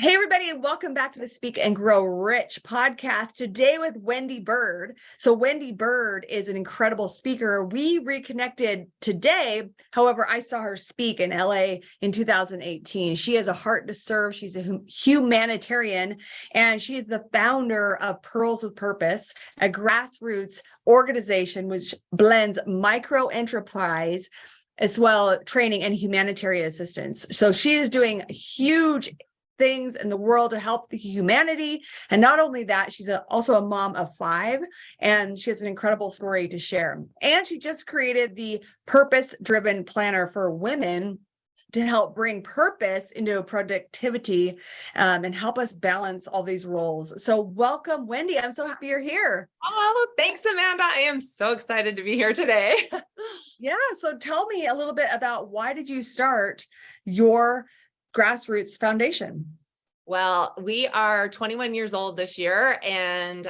Hey, everybody, and welcome back to the Speak and Grow Rich podcast today with Wendy Bird. So, Wendy Bird is an incredible speaker. We reconnected today. However, I saw her speak in LA in 2018. She has a heart to serve. She's a humanitarian, and she is the founder of Pearls with Purpose, a grassroots organization which blends micro enterprise as well training and humanitarian assistance. So, she is doing huge things in the world to help the humanity. And not only that, she's also a mom of 5, and she has an incredible story to share. And she just created the purpose-driven planner for women to help bring purpose into productivity and help us balance all these roles. So welcome, Wendy. I'm so happy you're here. Oh, thanks, Amanda. I am so excited to be here today. Yeah. So tell me a little bit about why did you start your grassroots foundation? Well, we are 21 years old this year. And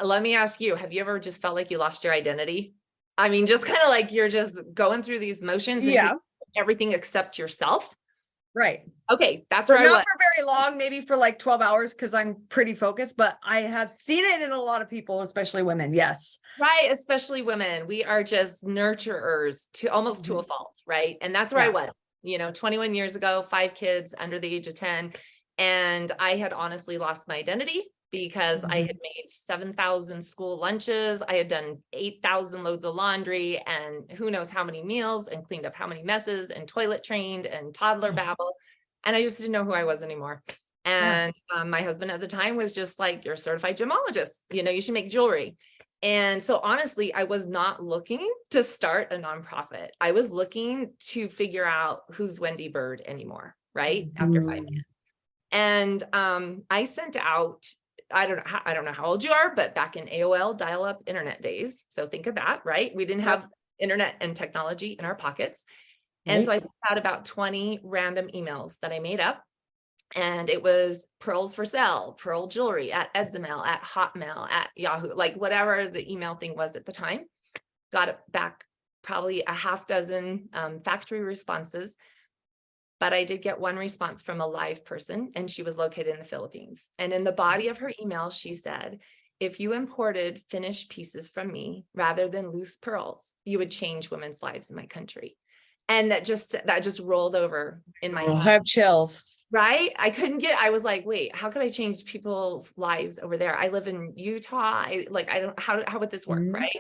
let me ask you, have you ever just felt like you lost your identity? I mean, just kind of like you're just going through these motions and everything except yourself. Right. Okay. That's where not for very long, maybe for like 12 hours, because I'm pretty focused, but I have seen it in a lot of people, especially women. Yes. Right. Especially women. We are just nurturers to almost to a fault. Right. And that's where I was. 21 years ago, 5 kids under the age of 10. And I had honestly lost my identity because I had made 7,000 school lunches. I had done 8,000 loads of laundry and who knows how many meals and cleaned up how many messes and toilet trained and toddler babble. And I just didn't know who I was anymore. And my husband at the time was just like, you're a certified gemologist. You should make jewelry. And so honestly, I was not looking to start a nonprofit. I was looking to figure out who's Wendy Bird anymore, right? After 5 minutes. And I sent out, I don't know how old you are, but back in AOL dial-up internet days. So think of that, right? We didn't have internet and technology in our pockets. And so I sent out about 20 random emails that I made up. And it was pearls for sale, pearl jewelry at Edzemail, at Hotmail, at Yahoo, like whatever the email thing was at the time. Got it back probably a half dozen factory responses. But I did get one response from a live person, and she was located in the Philippines. And in the body of her email, she said, if you imported finished pieces from me rather than loose pearls, you would change women's lives in my country. And that just rolled over in my head. I have chills. Right? I was like, wait, how could I change people's lives over there? I live in Utah. How would this work? Right.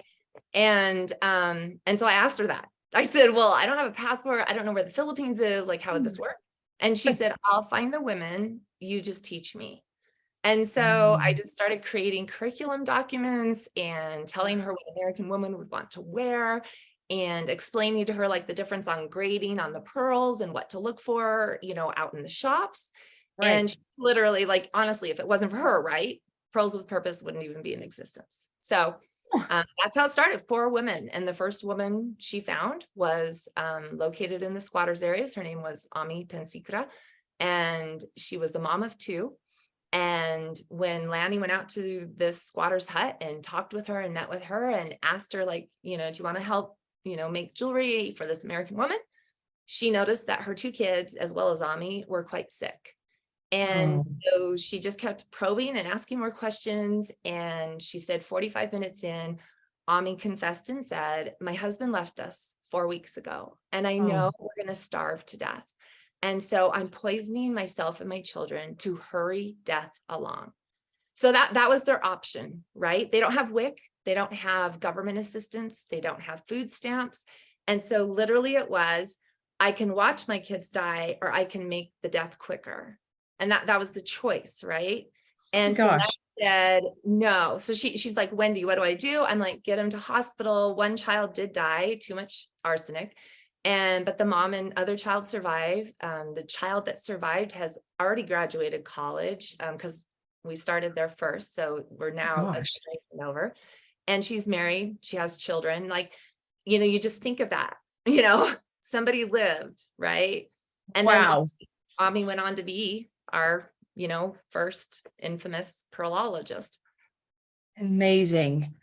And so I asked her that. I said, well, I don't have a passport. I don't know where the Philippines is. Like, how would this work? And she said, I'll find the women. You just teach me. And so I just started creating curriculum documents and telling her what American women would want to wear and explaining to her like the difference on grading on the pearls and what to look for, out in the shops. Right. And she literally, like, honestly, if it wasn't for her, right, Pearls with Purpose wouldn't even be in existence. So that's how it started. 4 women. And the first woman she found was located in the squatters areas. Her name was Ami Pensikra, and she was the mom of 2. And when Lanny went out to this squatter's hut and talked with her and met with her and asked her, like, do you want to help, make jewelry for this American woman? She noticed that her 2 kids, as well as Ami, were quite sick. And so she just kept probing and asking more questions. And she said 45 minutes in, Ami confessed and said, my husband left us 4 weeks ago, and I know we're going to starve to death. And so I'm poisoning myself and my children to hurry death along. So that was their option, right? They don't have WIC. They don't have government assistance. They don't have food stamps. And so literally it was, I can watch my kids die, or I can make the death quicker. And that was the choice, right? And so I said, no. So she's like, Wendy, what do I do? I'm like, get him to hospital. One child did die, too much arsenic. But the mom and other child survived. The child that survived has already graduated college because we started there first. So we're now over. And she's married. She has children. Like, you just think of that, somebody lived, right? And then Ami went on to be our, first infamous pearlologist. Amazing.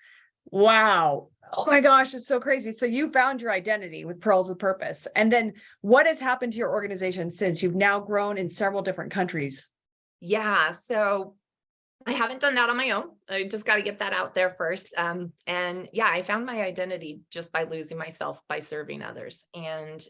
Wow. Oh my gosh, it's so crazy. So you found your identity with Pearls with Purpose. And then what has happened to your organization since you've now grown in several different countries? Yeah. So I haven't done that on my own. I just got to get that out there first. And yeah, I found my identity just by losing myself by serving others. And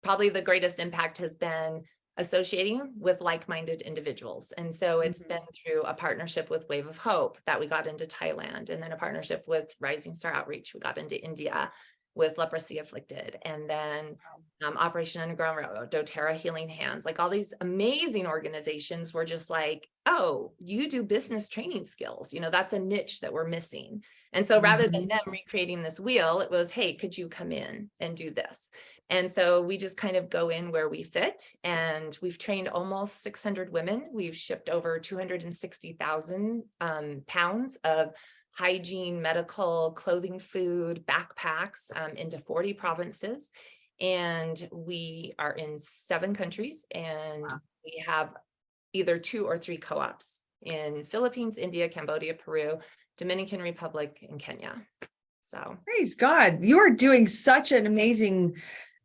probably the greatest impact has been associating with like-minded individuals. And so it's Mhm. been through a partnership with Wave of Hope that we got into Thailand, and then a partnership with Rising Star Outreach. We got into India with leprosy afflicted, and then Operation Underground Railroad, doTERRA Healing Hands, like all these amazing organizations were just like, oh, you do business training skills. That's a niche that we're missing. And so rather than Mhm. them recreating this wheel, it was, hey, could you come in and do this? And so we just kind of go in where we fit, and we've trained almost 600 women. We've shipped over 260,000 pounds of hygiene, medical, clothing, food, backpacks into 40 provinces. And we are in 7 countries, and Wow. we have either 2 or 3 co-ops in Philippines, India, Cambodia, Peru, Dominican Republic, and Kenya. So Praise God. You are doing such an amazing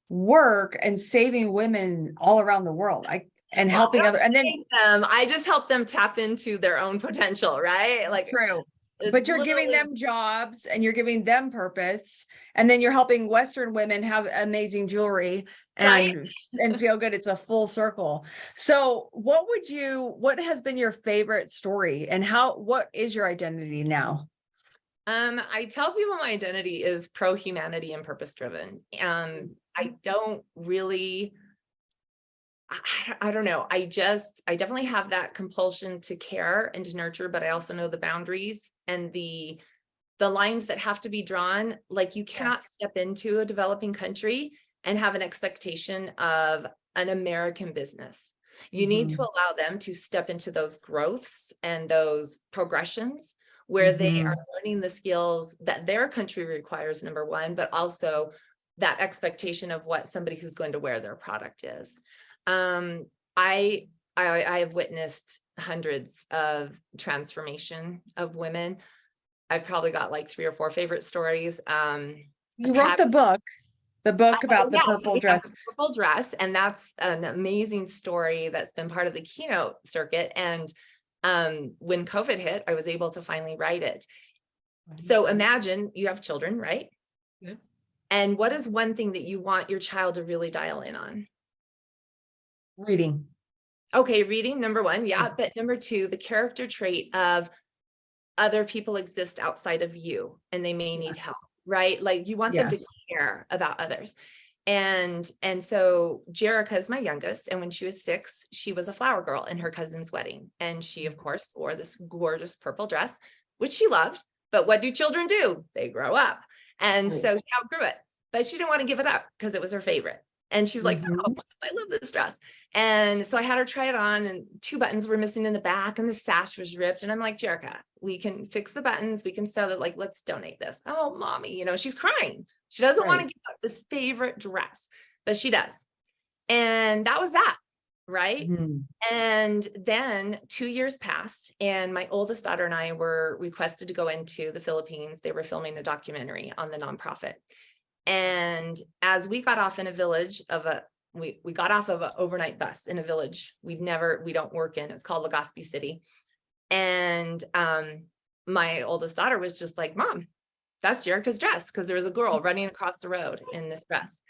work and saving women all around the world. And well, I helping don't other, and then thank them. I just help them tap into their own potential, right? it's Like true. it's But you're giving literally them jobs and you're giving them purpose. And then you're helping Western women have amazing jewelry right. and feel good. It's a full circle. So what has been your favorite story, and what is your identity now? I tell people my identity is pro-humanity and purpose-driven. I don't really, I don't know. I definitely have that compulsion to care and to nurture, but I also know the boundaries and the lines that have to be drawn. Like you cannot Yes. step into a developing country and have an expectation of an American business. You need to Mhm. allow them to step into those growths and those progressions where they are Mhm. learning the skills that their country requires, number one, but also that expectation of what somebody who's going to wear their product is. Um, I, I have witnessed hundreds of transformation of women. I've probably got like 3 or 4 favorite stories. You wrote the book Oh about the yes, purple we have dress. the purple dress, and that's an amazing story that's been part of the keynote circuit. And when COVID hit, I was able to finally write it. So imagine you have children, right? Yeah. And what is one thing that you want your child to really dial in on? Reading. Okay, reading, number one, yeah. But number two, the character trait of other people exist outside of you and they may need help, Yes. right? Like you want them to Yes. care about others. And so Jerica is my youngest, and when she was 6, she was a flower girl in her cousin's wedding, and she of course wore this gorgeous purple dress, which she loved. But what do children do? They grow up. And Right. so she outgrew it, but she didn't want to give it up because it was her favorite. And she's like, oh, Mhm. I love this dress. And so I had her try it on, and 2 buttons were missing in the back and the sash was ripped. And I'm like, Jerica, we can fix the buttons. We can sew it. Like, let's donate this. Oh, mommy, she's crying. She doesn't want to Right. give up this favorite dress, but she does. And that was that. Right. Mhm. And then 2 years passed, and my oldest daughter and I were requested to go into the Philippines. They were filming a documentary on the nonprofit. And as we got off in a village of we got off of an overnight bus in a village we don't work in. It's called Legazpi City. And my oldest daughter was just like, Mom, that's Jerica's dress, because there was a girl running across the road in this dress.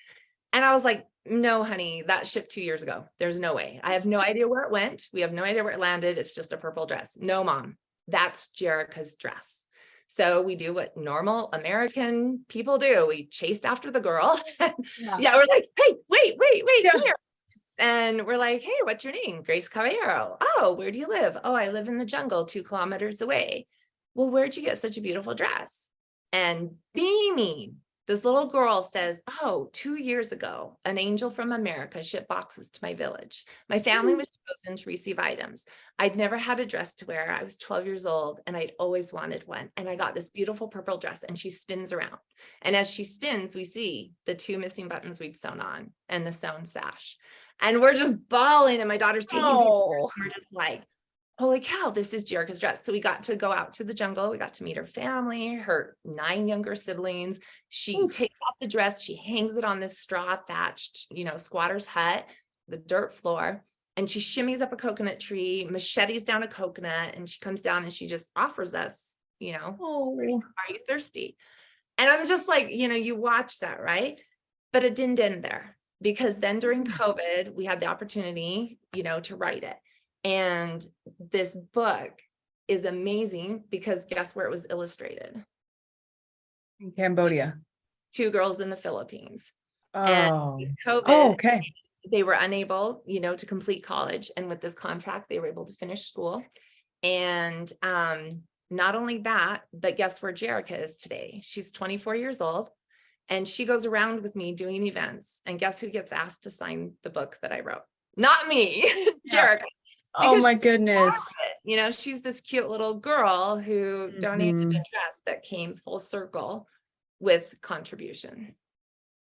And I was like, no, honey, that shipped 2 years ago. There's no way. I have no idea where it went. We have no idea where it landed. It's just a purple dress. No, Mom, that's Jerica's dress. So we do what normal American people do. We chased after the girl. Yeah. Yeah, we're like, hey, wait, come Yeah. here. And we're like, hey, what's your name? Grace Caballero. Oh, where do you live? Oh, I live in the jungle 2 kilometers away. Well, where'd you get such a beautiful dress? And beaming, this little girl says, oh, 2 years ago, an angel from America shipped boxes to my village. My family was chosen to receive items. I'd never had a dress to wear. I was 12 years old and I'd always wanted one. And I got this beautiful purple dress, and she spins around. And as she spins, we see the 2 missing buttons we'd sewn on and the sewn sash. And we're just bawling, and my daughter's taking pictures. Oh. We're just like, holy cow, this is Jerica's dress. So we got to go out to the jungle. We got to meet her family, her 9 younger siblings. She Oof. takes off the dress. She hangs it on this straw thatched, squatter's hut, the dirt floor. And she shimmies up a coconut tree, machetes down a coconut, and she comes down and she just offers us, Oh, are you thirsty? And I'm just like, you watch that, right? But it didn't end there, because then during COVID, we had the opportunity, to write it. And this book is amazing because guess where it was illustrated? in Cambodia. 2 girls in the Philippines. And Oh, COVID, okay. they were unable, to complete college. And with this contract, they were able to finish school. And not only that, but guess where Jerica is today? She's 24 years old. And she goes around with me doing events. And guess who gets asked to sign the book that I wrote? Not me, Yeah. Jerica. Oh my goodness. She's this cute little girl who donated a dress that came full circle with contribution.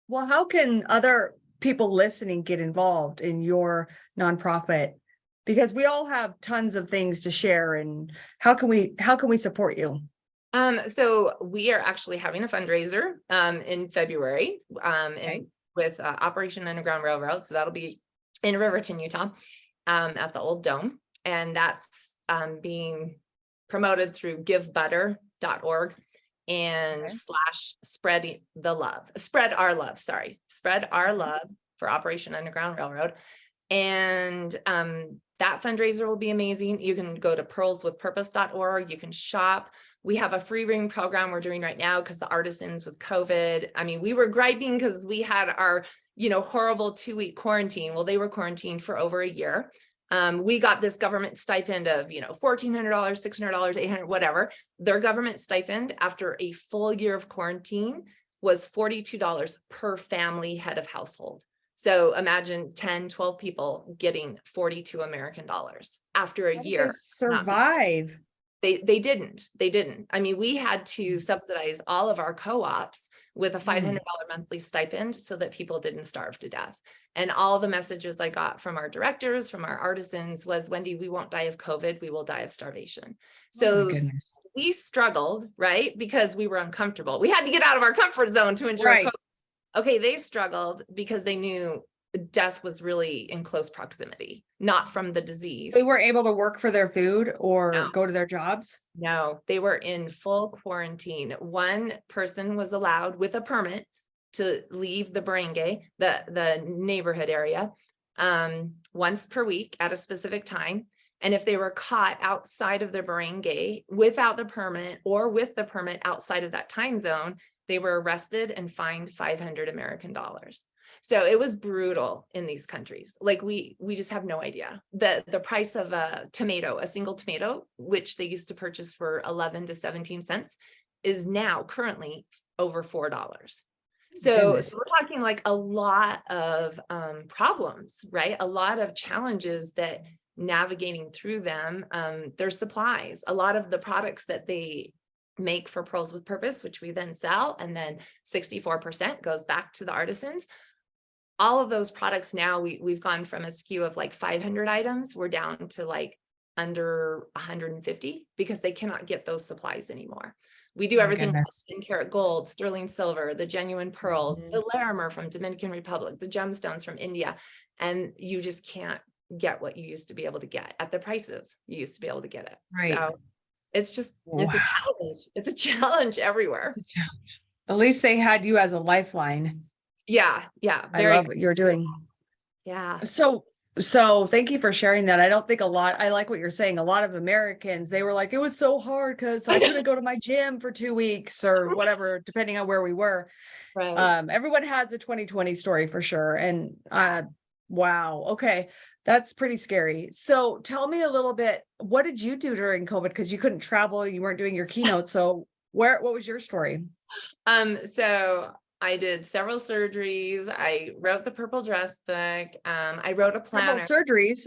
Well, how can other people listening get involved in your nonprofit? Because we all have tons of things to share, and how can we support you? So we are actually having a fundraiser in February Okay. with Operation Underground Railroad. So that'll be in Riverton, Utah, at the old Dome. And that's being promoted through givebutter.org and spread our love for Operation Underground Railroad. And that fundraiser will be amazing. You can go to pearlswithpurpose.org. You can shop. We have a free ring program we're doing right now because the artisans with COVID. I mean, we were griping because we had our, horrible 2-week quarantine. Well, they were quarantined for over a year. We got this government stipend of, $1,400, $600, $800, whatever. Their government stipend after a full year of quarantine was $42 per family head of household. So imagine 10, 12 people getting 42 American dollars after a year. Survive. They didn't. I mean, we had to subsidize all of our co-ops with a $500 monthly stipend so that people didn't starve to death. And all the messages I got from our directors, from our artisans was, Wendy, we won't die of COVID. We will die of starvation. So we struggled, right? Because we were uncomfortable. We had to get out of our comfort zone to endure COVID. Okay, they struggled because they knew death was really in close proximity, not from the disease. They weren't able to work for their food or go to their jobs? No, they were in full quarantine. One person was allowed with a permit to leave the barangay, the neighborhood area, once per week at a specific time. And if they were caught outside of the barangay without the permit or with the permit outside of that time zone, they were arrested and fined 500 American dollars. So it was brutal in these countries. Like we just have no idea. The price of a tomato, a single tomato, which they used to purchase for 11 to 17 cents, is now currently over $4. So we're talking like a lot of problems, right? A lot of challenges that navigating through them. Their supplies, a lot of the products that they make for Pearls with Purpose, which we then sell, and then 64% goes back to the artisans. All of those products now, we've gone from a SKU of like 500 items, we're down to like under 150 because they cannot get those supplies anymore. We do everything in karat gold, sterling silver, the genuine pearls, the Larimer from Dominican Republic, the gemstones from India, and you just can't get what you used to be able to get at the prices you used to be able to get it. Right. So it's just, it's a challenge. It's a challenge everywhere. It's a challenge. At least they had you as a lifeline. Yeah. Yeah. I love what you're doing. Yeah. So thank you for sharing that. I don't think I like what you're saying. A lot of Americans, they were like, it was so hard because I couldn't go to my gym for 2 weeks or whatever, depending on where we were. Right. Everyone has a 2020 story for sure. And wow. Okay. That's pretty scary. So tell me a little bit, what did you do during COVID? Because you couldn't travel, you weren't doing your keynote. So what was your story? So I did several surgeries. I wrote the Purple Dress book. I wrote a planner. Surgeries.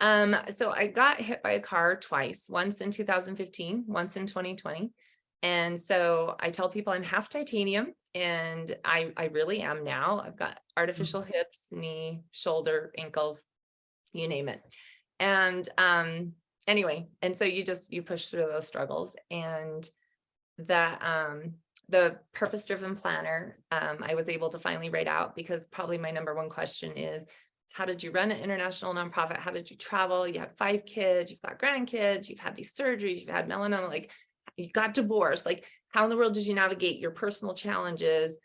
So I got hit by a car twice, once in 2015, once in 2020. And so I tell people I'm half titanium, and I really am now. I've got artificial hips, knee, shoulder, ankles, you name it. And anyway, and so you push through those struggles. And the purpose-driven planner, I was able to finally write out, because probably my number one question is, How did you run an international nonprofit? How did you travel? You had 5 kids, you've got grandkids, you've had these surgeries, you've had melanoma, like you got divorced. Like, how in the world did you navigate your personal challenges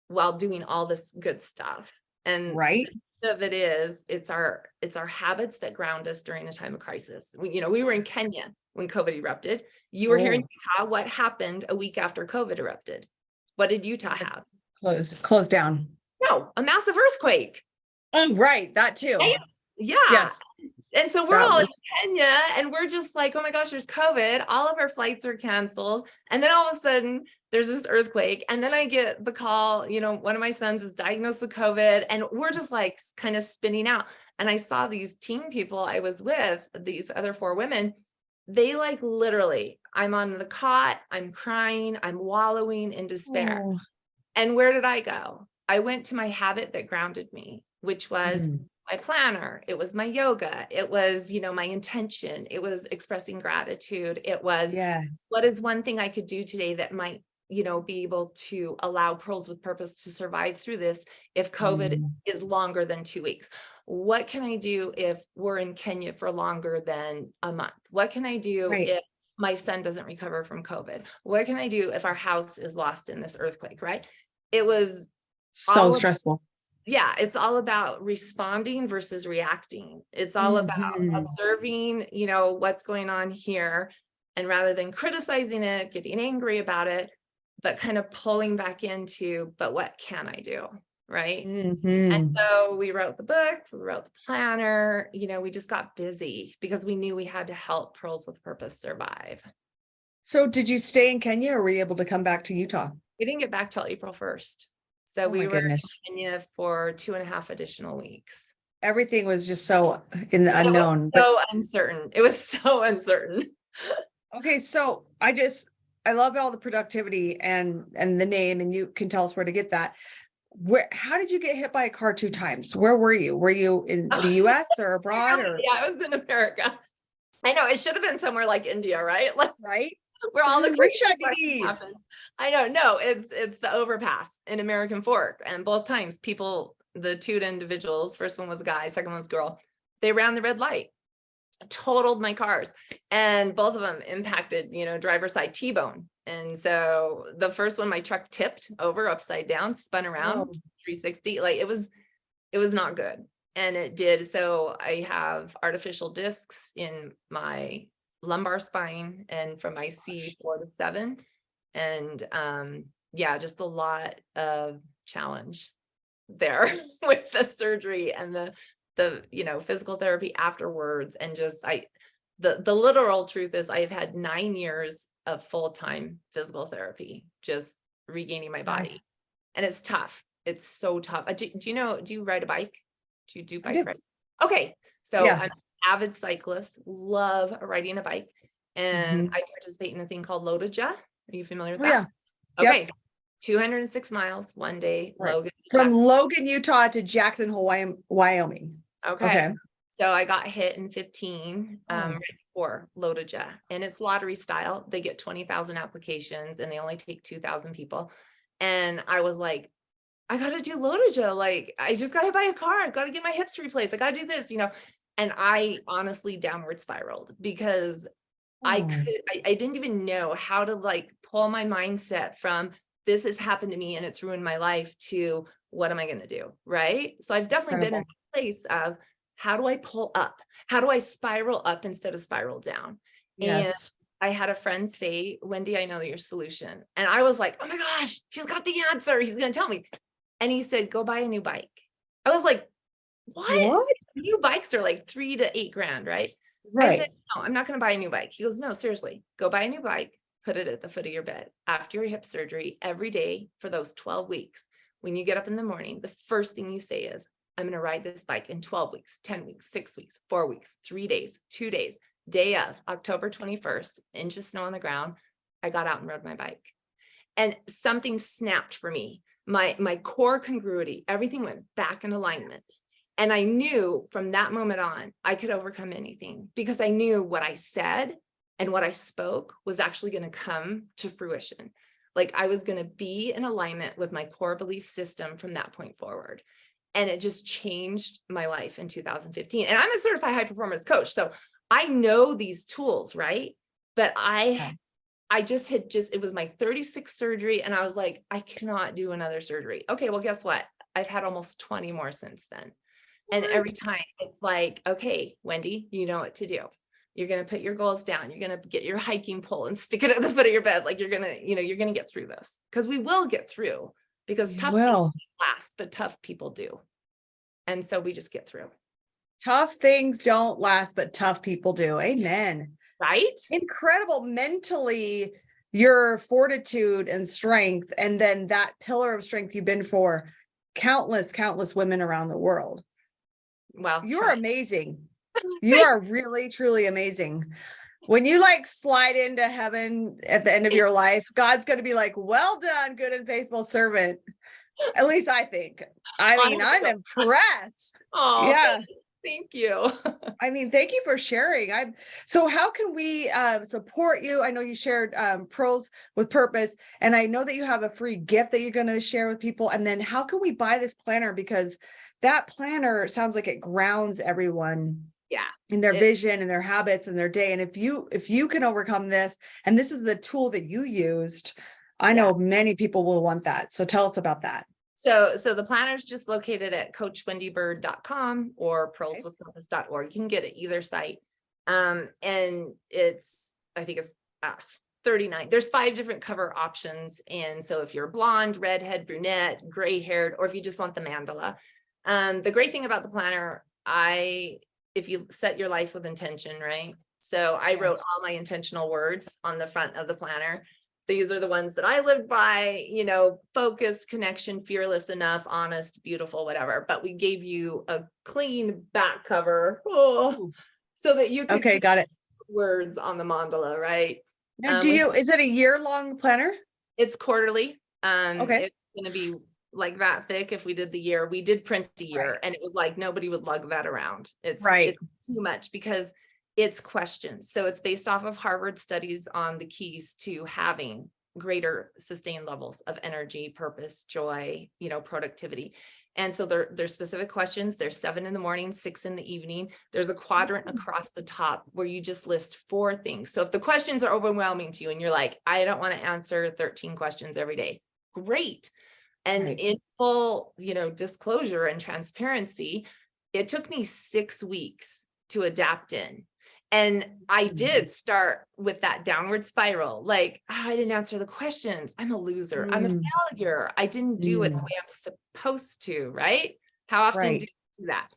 while doing all this good stuff? And Right. the end of it is, it's our habits that ground us during a time of crisis. We were in Kenya when COVID erupted. You were here in Oh, Utah. What happened a week after COVID erupted? What did Utah have? closed down. No, a massive earthquake. Oh, right. That too. Right? Yeah. Yes. And so we're That all in was, Kenya and we're just like, oh my gosh, there's COVID. All of our flights are canceled. And then all of a sudden there's this earthquake. And then I get the call, one of my sons is diagnosed with COVID and we're just like kind of spinning out. And I saw these teen people I was with, these other 4 women, they like literally, I'm on the cot, I'm crying, I'm wallowing in despair. oh, And where did I go? I went to my habit that grounded me, which was mm, my planner. It was my yoga. It was, my intention. It was expressing gratitude. It was, yeah. what is one thing I could do today that might, be able to allow Pearls with Purpose to survive through this if COVID Mm, is longer than 2 weeks? What can I do if we're in Kenya for longer than a month? What can I do right. if my son doesn't recover from COVID? What can I do if our house is lost in this earthquake, right? It was So all stressful. yeah, it's all about responding versus reacting. It's all about Mhm. observing, what's going on here. And rather than criticizing it, getting angry about it, but kind of pulling back into, but what can I do? Right. And Mhm. so we wrote the book, we wrote the planner, we just got busy because we knew we had to help Pearls with Purpose survive. So did you stay in Kenya or were you able to come back to Utah? We didn't get back till April 1st. So Oh my we were goodness. in Kenya for 2.5 additional weeks. Everything was just so in the It was unknown. But so uncertain. It was so uncertain. okay, so I love all the productivity and the name, and you can tell us where to get that. How did you get hit by a car 2 times? Where were you? Were you in the US or abroad or Yeah, I was in America. I know it should have been somewhere like India, right? Like right? where all the crazy Rickshaw parts Didi. happen. I know. No, it's the overpass in American Fork, and both times the 2 individuals, first one was a guy, second one was a girl. They ran the red light, totaled my cars, and both of them impacted, driver's side T-bone. And so the first one, my truck tipped over upside down, spun around Whoa. 360. Like it was not good. And it did. So I have artificial discs in my lumbar spine and from my C4 to 7. And yeah, just a lot of challenge there with the surgery and the physical therapy afterwards. And just the literal truth is I've had 9 years of full-time physical therapy, just regaining my Yeah, body. And it's tough. It's so tough. Do you ride a bike? Do you do I bike did. ride? Okay. So Yeah. I'm an avid cyclist, love riding a bike. And Mhm. I participate in a thing called Lotaja. Are you familiar with Oh that? yeah. Yep. Okay. 206 miles one day, Right. Logan, From Jackson. Logan, Utah to Jackson Hole, Wyoming. Okay. Okay. So I got hit in 15 Oh, right before Lotaja, and it's lottery style. They get 20,000 applications and they only take 2,000 people. And I was like, I got to do Lotaja. Like, I just got hit by a car. I got to get my hips replaced. I got to do this, and I honestly downward spiraled because oh, I didn't even know how to like pull my mindset from this has happened to me and it's ruined my life to what am I going to do? Right. So I've definitely been in incredible. a place of how do I pull up? How do I spiral up instead of spiral down? And Yes. I had a friend say, Wendy, I know your solution. And I was like, oh my gosh, he's got the answer. He's going to tell me. And he said, go buy a new bike. I was like, what? What? New bikes are like 3 to 8 grand, right? I said, Right. no, I'm not going to buy a new bike. He goes, no, seriously, go buy a new bike, put it at the foot of your bed after your hip surgery every day for those 12 weeks. When you get up in the morning, the first thing you say is, I'm going to ride this bike in 12 weeks, 10 weeks, 6 weeks, 4 weeks, 3 days, 2 days, day of October 21st, inch of snow on the ground. I got out and rode my bike and something snapped for me. My core congruity, everything went back in alignment. And I knew from that moment on, I could overcome anything because I knew what I said and what I spoke was actually going to come to fruition. Like I was going to be in alignment with my core belief system from that point forward. And it just changed my life in 2015. And I'm a certified high performance coach. So I know these tools, right? But I just it was my 36th surgery. And I was like, I cannot do another surgery. Okay, well, guess what? I've had almost 20 more since then. And every time it's like, okay, Wendy, you know what to do. You're going to put your goals down. You're going to get your hiking pole and stick it at the foot of your bed. Like you're going to get through this, because we will get through, because tough things don't last, but tough people do. And so we just get through. Tough things don't last, but tough people do. Amen. Right? Incredible. Mentally, your fortitude and strength, and then that pillar of strength you've been for countless women around the world. Well, you're amazing. You are really, truly amazing. When you like slide into heaven at the end of your life, God's going to be like, well done, good and faithful servant. At least I think. I mean, I'm impressed. Oh, yeah. Thank you. I mean, thank you for sharing. So how can we support you? I know you shared Pearls with Purpose, and I know that you have a free gift that you're going to share with people. And then how can we buy this planner? Because that planner sounds like it grounds everyone in their vision and their habits and their day. And if you can overcome this, and this is the tool that you used, I know many people will want that. So tell us about that. So the planner is just located at coachwendybird.com or pearlswithpurpose.org. You can get it either site. And I think it's $39. There's 5 different cover options. And so if you're blonde, redhead, brunette, gray haired, or if you just want the mandala. The great thing about the planner, if you set your life with intention, right? So I wrote all my intentional words on the front of the planner. These are the ones that I lived by, focused, connection, fearless enough, honest, beautiful, whatever. But we gave you a clean back cover so that you can got it. Words on the mandala, right? Now, is it a year-long planner? It's quarterly. It's going to be like that thick. If we did the year, we did print a year, and it was like nobody would lug that around. It's too much, because it's questions. So it's based off of Harvard studies on the keys to having greater sustained levels of energy, purpose, joy, productivity. And so there's specific questions. There's 7 in the morning, 6 in the evening. There's a quadrant across the top where you just list 4 things. So if the questions are overwhelming to you and you're like, I don't want to answer 13 questions every day, great. And in full, disclosure and transparency, it took me 6 weeks to adapt in. And I did start with that downward spiral. Like, I didn't answer the questions. I'm a loser. I'm a failure. I didn't do it the way I'm supposed to, right? How often do you do that?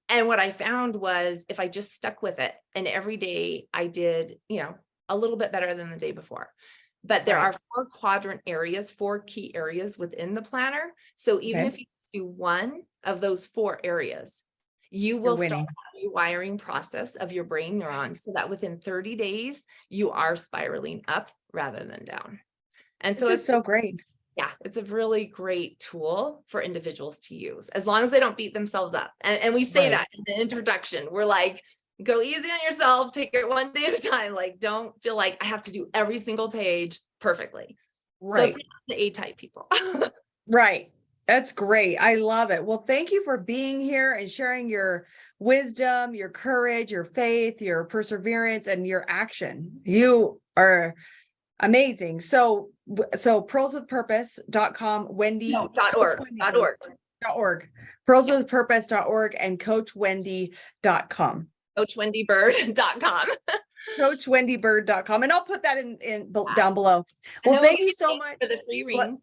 And what I found was, if I just stuck with it, and every day I did, a little bit better than the day before. But there are 4 quadrant areas, 4 key areas within the planner. So even if you do one of those 4 areas, you will start a rewiring process of your brain neurons, so that within 30 days, you are spiraling up rather than down. And so it's so great. Yeah, it's a really great tool for individuals to use, as long as they don't beat themselves up. And we say that in the introduction. We're like, go easy on yourself, take it one day at a time. Like, don't feel like I have to do every single page perfectly. So it's the A-type people. Right. That's great. I love it. Well, thank you for being here and sharing your wisdom, your courage, your faith, your perseverance, and your action. You are amazing. So pearlswithpurpose.com, Wendy. No, .org. Pearlswithpurpose.org and coachwendy.com. coachwendybird.com. coachwendybird.com, and I'll put that in down below. Well, thank you so much for the free ring.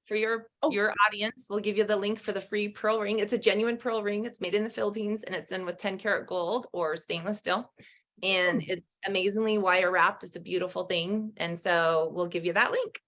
For your audience. We'll give you the link for the free pearl ring. It's a genuine pearl ring. It's made in the Philippines, and it's in with 10 karat gold or stainless steel, and it's amazingly wire wrapped. It's a beautiful thing, and so we'll give you that link.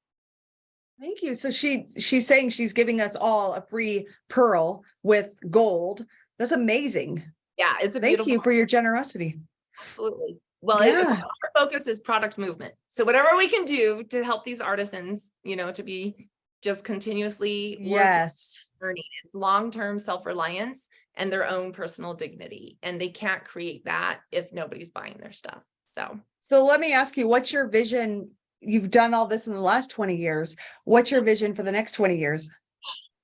Thank you. So she's saying she's giving us all a free pearl with gold. That's amazing. Yeah, it's a thank you for your generosity. Absolutely. Well, our focus is product movement. So whatever we can do to help these artisans, to be just continuously learning, it's long-term self-reliance and their own personal dignity. And they can't create that if nobody's buying their stuff. So let me ask you, what's your vision? You've done all this in the last 20 years. What's your vision for the next 20 years?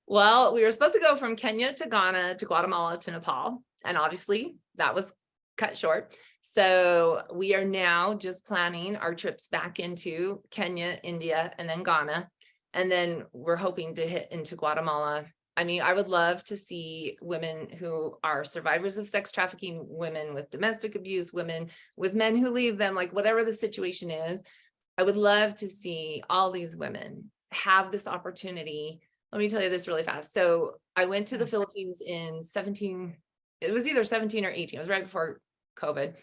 Well, we were supposed to go from Kenya to Ghana to Guatemala to Nepal. And obviously that was cut short. So we are now just planning our trips back into Kenya, India, and then Ghana. And then we're hoping to hit into Guatemala. I mean, I would love to see women who are survivors of sex trafficking, women with domestic abuse, women with men who leave them, like whatever the situation is. I would love to see all these women have this opportunity. Let me tell you this really fast. So I went to the Philippines in 17, it was either 17 or 18. It was right before COVID.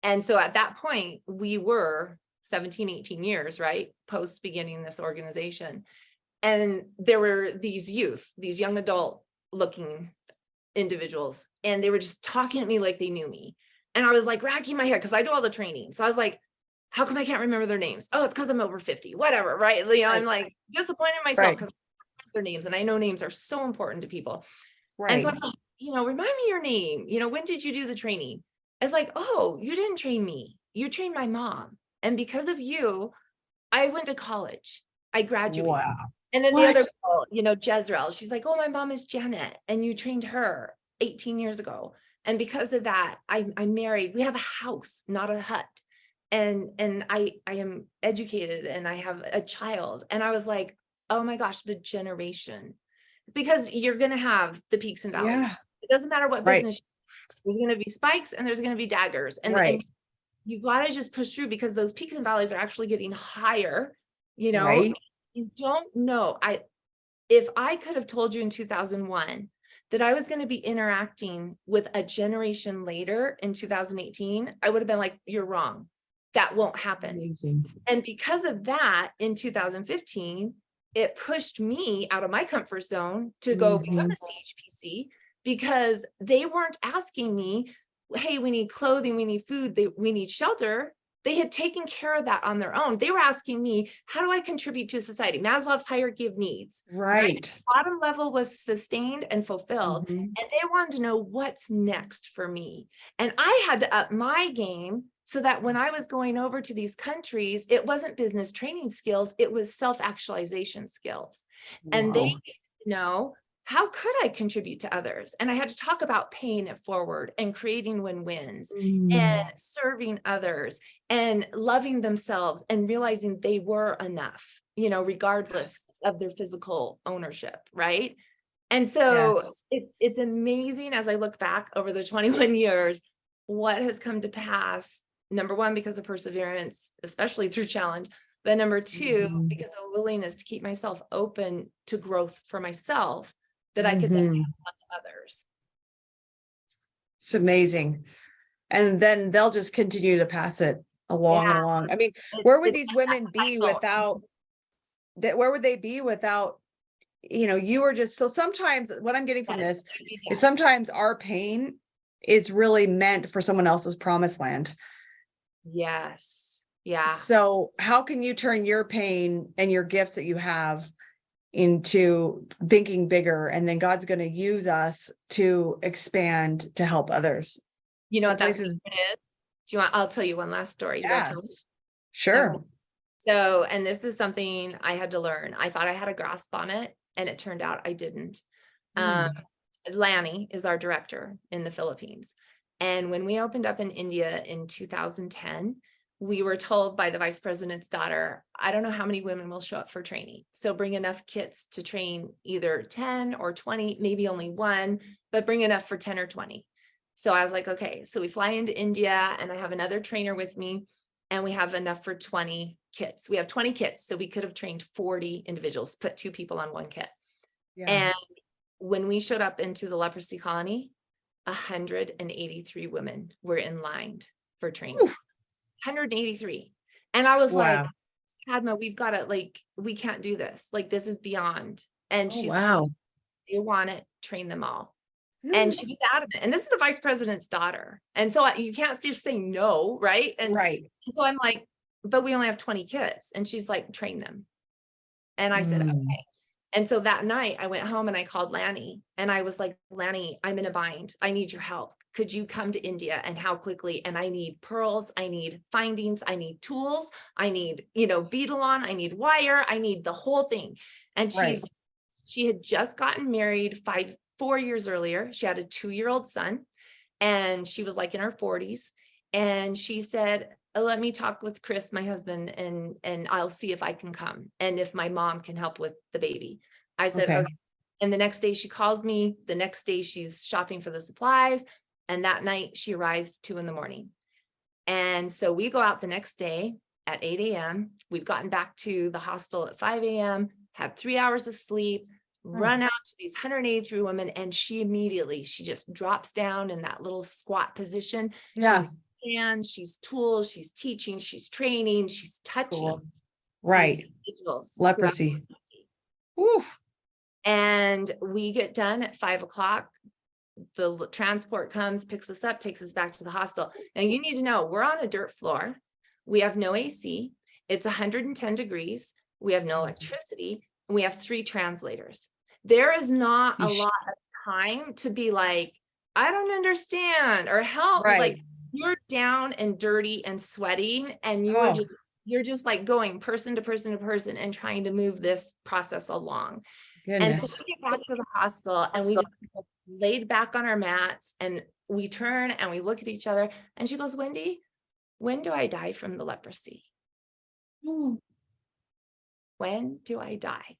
And so at that point, we were 17, 18 years, right? Post beginning this organization. And there were these youth, these young adult looking individuals, and they were just talking to me like they knew me. And I was like racking my head because I do all the training. So I was like, how come I can't remember their names? Oh, it's because I'm over 50, whatever, right? You know, I'm like disappointed in myself because their names, and I know names are so important to people. And so I'm like, you know, remind me your name. You know, when did you do the training? It's like, oh, you didn't train me. You trained my mom. And because of you, I went to college. I graduated. Wow. And then the other girl, you know, Jezreel, she's like, oh, my mom is Janet, and you trained her 18 years ago. And because of that, I'm married. We have a house, not a hut. And I am educated, and I have a child. And I was like, oh my gosh, the generation, because you're going to have the peaks and valleys. Yeah. It doesn't matter what business. There's going to be spikes and there's going to be daggers. And you've got to just push through, because those peaks and valleys are actually getting higher. You know, you don't know. If I could have told you in 2001 that I was going to be interacting with a generation later in 2018, I would have been like, you're wrong. That won't happen. Amazing. And because of that, in 2015, it pushed me out of my comfort zone to go become a CHPC, because they weren't asking me, hey, we need clothing, we need food, we need shelter. They had taken care of that on their own. They were asking me, how do I contribute to society? Maslow's hierarchy of needs. Right. The bottom level was sustained and fulfilled. And they wanted to know what's next for me. And I had to up my game so that when I was going over to these countries, it wasn't business training skills, it was self-actualization skills. And they needed to know, how could I contribute to others? And I had to talk about paying it forward and creating win-wins and serving others and loving themselves and realizing they were enough, you know, regardless of their physical ownership, right? And so it's amazing as I look back over the 21 years, what has come to pass. Number one, because of perseverance, especially through challenge. But number two, because of willingness to keep myself open to growth for myself, that I could then pass on to others. It's amazing. And then they'll just continue to pass it along and along. I mean, where would these women be without that? Where would they be without, you know, you were just, so sometimes what I'm getting from this is sometimes our pain is really meant for someone else's promised land. Yes. Yeah. So how can you turn your pain and your gifts that you have into thinking bigger, and then God's going to use us to expand to help others? You know what that is? Do you want? I'll tell you one last story. Yes. Sure. So, and this is something I had to learn. I thought I had a grasp on it, and it turned out I didn't. Lanny is our director in the Philippines, and when we opened up in India in 2010. We were told by the vice president's daughter, I don't know how many women will show up for training. So bring enough kits to train either 10 or 20, maybe only one, but bring enough for 10 or 20. So I was like, okay, so we fly into India, and I have another trainer with me, and we have enough for 20 kits. We have 20 kits. So we could have trained 40 individuals, put 2 people on 1 kit. And when we showed up into the leprosy colony, 183 women were in line for training. 183. And I was like, Padma, we've got to, like, we can't do this. Like, this is beyond. And she's like, they want it, train them all. And she was adamant. And this is the vice president's daughter. And so you can't just say no, right? And so I'm like, but we only have 20 kids. And she's like, train them. And I said, okay. And so that night I went home and I called Lanny, and I was like, Lanny, I'm in a bind. I need your help. Could you come to India, and how quickly? And I need pearls. I need findings. I need tools. I need, you know, beadalon. I need wire. I need the whole thing. And She had just gotten married 4 years earlier. She had a 2-year-old son, and she was like in her 40s. And she said, let me talk with Chris, my husband, and I'll see if I can come and if my mom can help with the baby. I said, Okay. okay. And the next day she calls me. The next day she's shopping for the supplies. And that night she arrives 2 a.m. And so we go out the next day at 8 a.m. We've gotten back to the hostel at 5 a.m., had 3 hours of sleep, run out to these 183 women. And she just drops down in that little squat position. Yeah. She's tools, she's teaching, she's training, she's touching. Cool. Right. Individuals. Leprosy. Oof. And we get done at 5 o'clock. The transport comes, picks us up, takes us back to the hostel. Now you need to know, we're on a dirt floor. We have no AC. It's 110 degrees. We have no electricity. And we have 3 translators. There is not a lot of time to be like, I don't understand or help. Right. Like, you're down and dirty and sweating, and you're just like going person to person to person and trying to move this process along. Goodness. And so we get back to the hostel and we just laid back on our mats, and we turn and we look at each other, and she goes, Wendy, when do I die from the leprosy? When do I die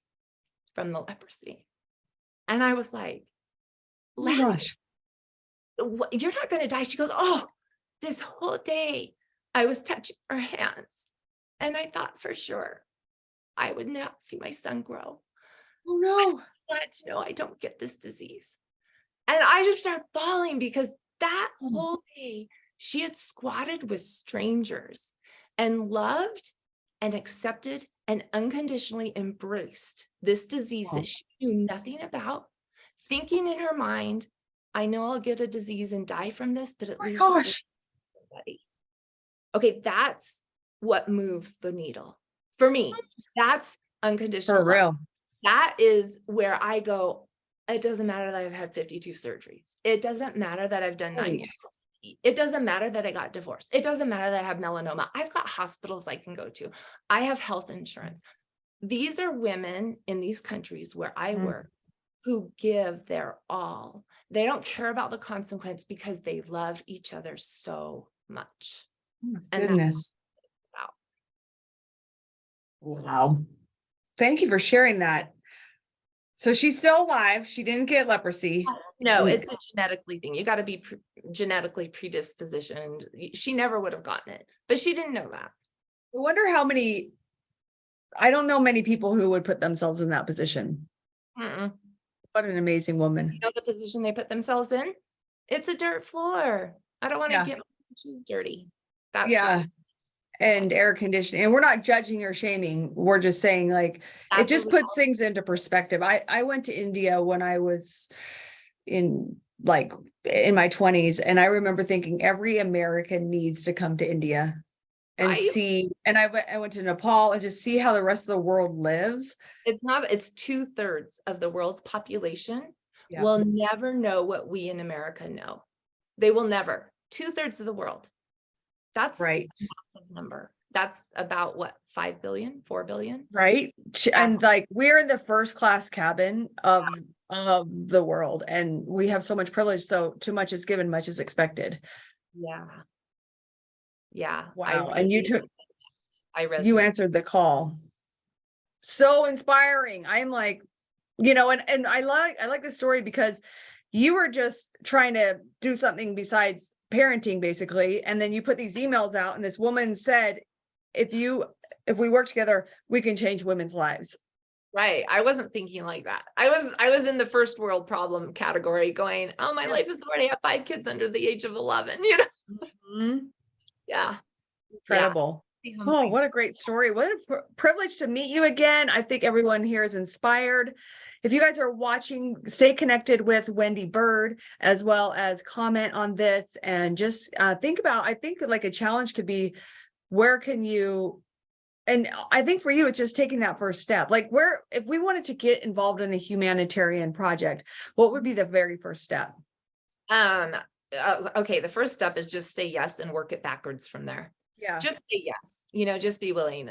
from the leprosy? And I was like, oh my gosh, you're not going to die. She goes, oh, this whole day I was touching her hands, and I thought for sure I would not see my son grow. Oh no. I wanted to know I don't get this disease. And I just started bawling because that whole day she had squatted with strangers and loved and accepted and unconditionally embraced this disease that she knew nothing about, thinking in her mind, I know I'll get a disease and die from this, but at least somebody. Okay, that's what moves the needle. For me, that's unconditional For real. That is where I go, it doesn't matter that I've had 52 surgeries. It doesn't matter that I've done 9 years. It doesn't matter that I got divorced. It doesn't matter that I have melanoma. I've got hospitals I can go to. I have health insurance. These are women in these countries where I work who give their all. They don't care about the consequence because they love each other so much. And Goodness. Wow. Thank you for sharing that. So she's still alive. She didn't get leprosy. No, it's a genetically thing. You got to be genetically predispositioned. She never would have gotten it, but she didn't know that. I wonder how many, I don't know many people who would put themselves in that position. What an amazing woman. You know the position they put themselves in? It's a dirt floor. I don't want to get my shoes dirty. That's and air conditioning. And we're not judging or shaming. We're just saying, like, it just puts things into perspective. I went to India when I was in my 20s. And I remember thinking every American needs to come to India and see. And I went to Nepal and just see how the rest of the world lives. It's 2/3 of the world's population will never know what we in America know. They will never. 2/3 of the world. That's right. A number. That's about what, 5 billion, 4 billion? Right. And like, we're in the first class cabin of the world, and we have so much privilege. So too much is given, much is expected. Yeah. Yeah. Wow. And you answered the call. So inspiring. I'm like, and I like the story because you were just trying to do something besides parenting, basically. And then you put these emails out, and this woman said, if we work together, we can change women's lives. Right. I wasn't thinking like that. I was in the first world problem category going, oh, my life is already, I have 5 kids under the age of 11, Yeah. Incredible. Yeah. Oh, what a great story. What a privilege to meet you again. I think everyone here is inspired. If you guys are watching, stay connected with Wendy Bird, as well as comment on this, and just think about, I think like a challenge could be, where can you, and I think for you, it's just taking that first step. Like, if we wanted to get involved in a humanitarian project, what would be the very first step? Okay. The first step is just say yes and work it backwards from there. Yeah. Just say yes, just be willing.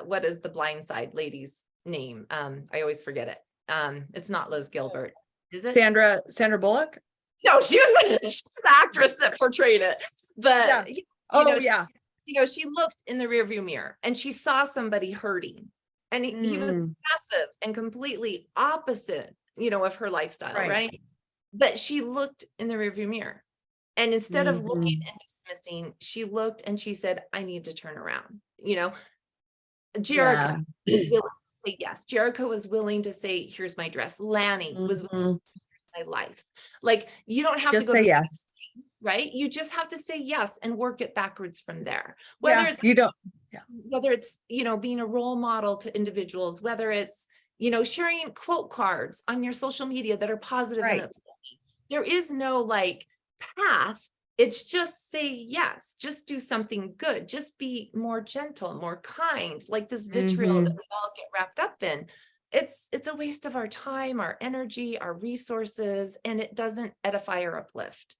What is the blind side lady's name? I always forget it. It's not Liz Gilbert, is it? Sandra Bullock. No, she's the actress that portrayed it. But Yeah. you Oh know, yeah. she looked in the rearview mirror and she saw somebody hurting, and he was passive and completely opposite, of her lifestyle, right? But she looked in the rearview mirror, and instead of looking and dismissing, she looked and she said, I need to turn around. Jericho was willing to say yes. Jericho was willing to say, here's my dress. Lanny was willing to say, here's my life. Like, you don't have Just to go say to yes. Right? You just have to say yes and work it backwards from there. Whether it's being a role model to individuals, whether it's, sharing quote cards on your social media that are positive. And there is no like path. It's just say yes, just do something good, just be more gentle, more kind, like this vitriol that we all get wrapped up in. It's a waste of our time, our energy, our resources, and it doesn't edify or uplift.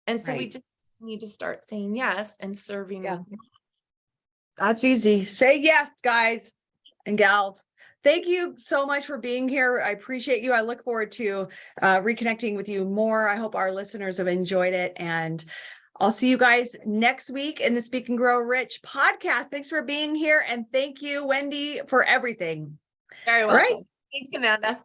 And so we just need to start saying yes and serving. That's easy. Say yes, guys and gals. Thank you so much for being here. I appreciate you. I look forward to reconnecting with you more. I hope our listeners have enjoyed it. And I'll see you guys next week in the Speak and Grow Rich podcast. Thanks for being here. And thank you, Wendy, for everything. Very welcome. Thanks, Amanda.